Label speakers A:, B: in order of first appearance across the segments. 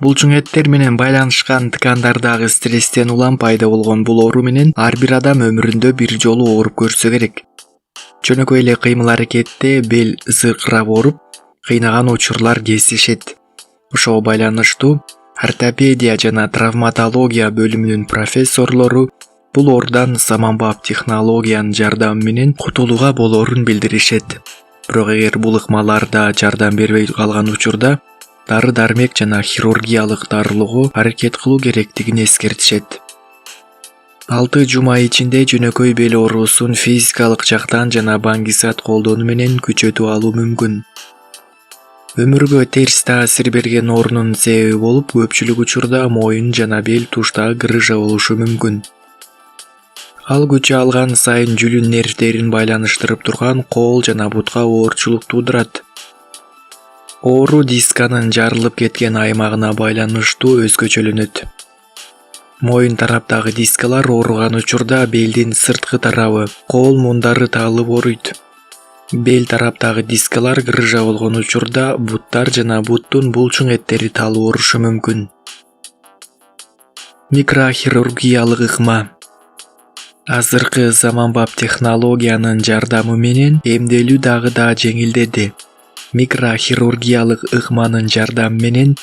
A: Булчуңеттер менен байланышкан ткандардагы стресстен улам пайда болгон бул оору менен ар бир адам өмүрүндө бир жолу ооруп көрсө керек. Жөнөкөй эле кыймыл-аракетте бел зыркырап ооруп, кыйнаган учурлар кездешет. Ошого байланыштуу ортопедия жана травматология бөлүмүнүн профессорлору бул оорудан заманбап технологиянын жардамы менен кутулууга болоорун билдиришет. Бирок эгер бул ыкмалар да жардам бербей калган учурда дары-дармек жана хирургиялык дарылоого аракет кылуу керектигин эскертишет. 6 жума ичинде жөнөкөй бел оорусун физикалык жактан жана баңгисат колдонуу менен күчөтүп алуу мүмкүн. Өмүргө терс таасир берген оорунун себеби болуп көпчүлүк учурда моюн жана бел туштагы грыжа болушу мүмкүн. Ал күчө алган сайын жүлүн нервдерин байланыштырып турган кол жана бутка оорчулук туудурат. Оору дисканын жарылып кеткен аймагына байланыштуу өзгөчөлөнөт. Моюн тараптагы дискалар ооруган учурда белдин сырткы тарабы, кол мундары талып ооруйт. Бел тараптагы дискалар грыжа болгон учурда буттар жана буттун булчуң эттери талып оорушу мүмкүн. Микрохирургиялык ыкма. Азыркы заманбап технологиянын жардамы менен эмделүү дагы да жеңилдеди. Микрохирургиялык ыкманын жардамы менен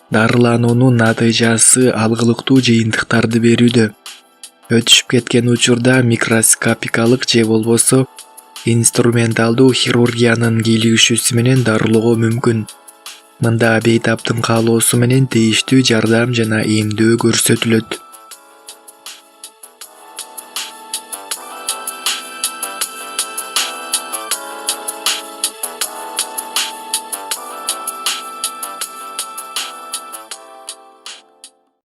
A: дарылануунун натыйжасы алгылыктуу жыйынтыктарды берүүдө. Өтүшүп кеткен учурда микроскопикалык же болбосо инструменталдуу хирургиянын кийлигишүүсү менен дарылоого мүмкүн. Мында бейтаптын каалоосу менен тийиштүү жардам жана эмдөө көрсөтүлөт.